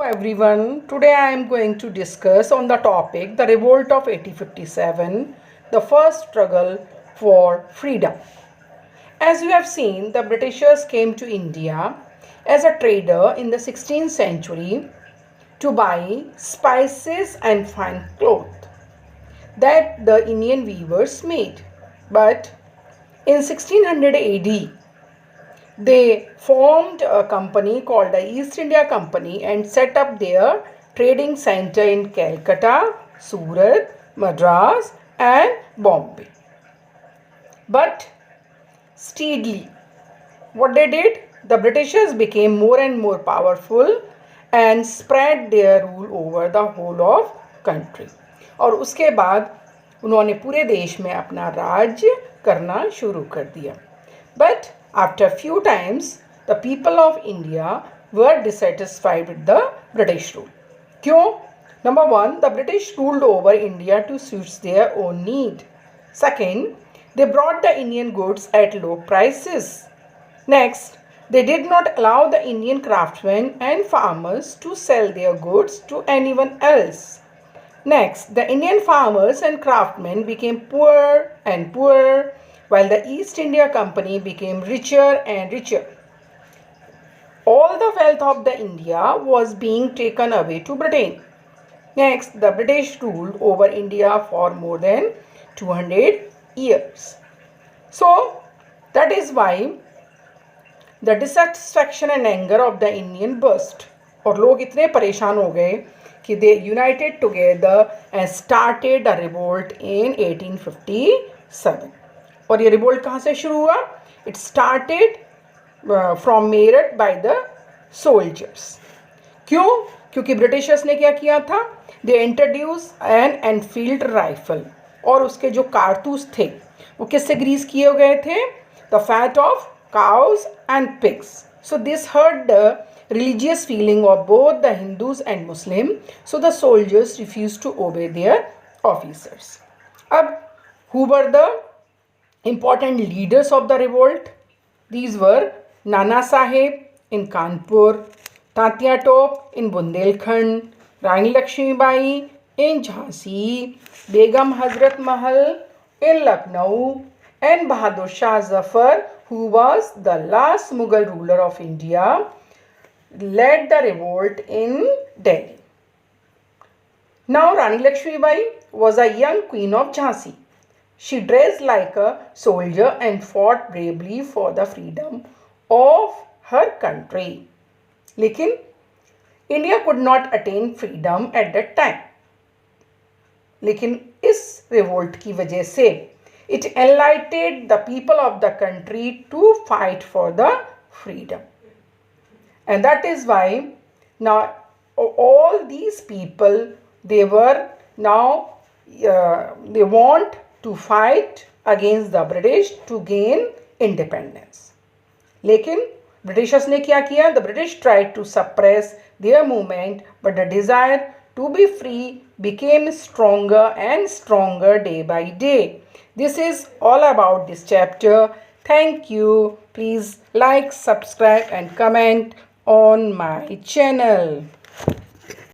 Everyone, today I am going to discuss on the topic the revolt of 1857, the first struggle for freedom. As you have seen, the Britishers came to India as a trader in the 16th century to buy spices and fine cloth that the Indian weavers made. But in 1600 AD, they formed a company called the East India Company and set up their trading center in Calcutta, Surat, Madras and Bombay. But steadily, what they did, the Britishers became more and more powerful and spread their rule over the whole of country. और उसके बाद उन्होंने पूरे देश में अपना राज्य करना शुरू कर दिया. But after few times, the people of India were dissatisfied with the British rule. क्यों? Number one, the British ruled over India to suit their own need. Second, they brought the Indian goods at low prices. Next, they did not allow the Indian craftsmen and farmers to sell their goods to anyone else. Next, the Indian farmers and craftsmen became poorer and poorer, while the East India Company became richer and richer. All the wealth of the India was being taken away to Britain. Next, the British ruled over India for more than 200 years. So, that is why the dissatisfaction and anger of the Indian burst. और लोग इतने परेशान हो गए कि they united together and started a revolt in 1857. और ये revolt कहाँ से शुरू हुआ? It started from Meerut by the soldiers. क्यों? क्योंकि ब्रिटिशर्स ने क्या किया था? They introduced an Enfield rifle और उसके जो कारतूस थे वो किससे ग्रीस किए गए थे? The fat of cows and pigs. So this hurt the religious feeling of both the Hindus and Muslim. So the soldiers refused to obey their officers. अब who were the important leaders of the revolt? These were Nana Sahib in Kanpur, Tatya Top in Bundelkhand, Rani Lakshmi Bai in Jhansi, Begum Hazrat Mahal in Lucknow, and Bahadur Shah Zafar, who was the last Mughal ruler of India, led the revolt in Delhi. Now Rani Lakshmi Bai was a young queen of Jhansi. She dressed like a soldier and fought bravely for the freedom of her country. लेकिन India could not attain freedom at that time. लेकिन इस revolt की वजह से it enlightened the people of the country to fight for the freedom. And that is why now all these people, they were now, they want to fight against the British to gain independence. लेकिन Britishers ने क्या किया? The British tried to suppress their movement, but the desire to be free became stronger and stronger day by day. This is all about this chapter. Thank you. Please like, subscribe and comment on my channel.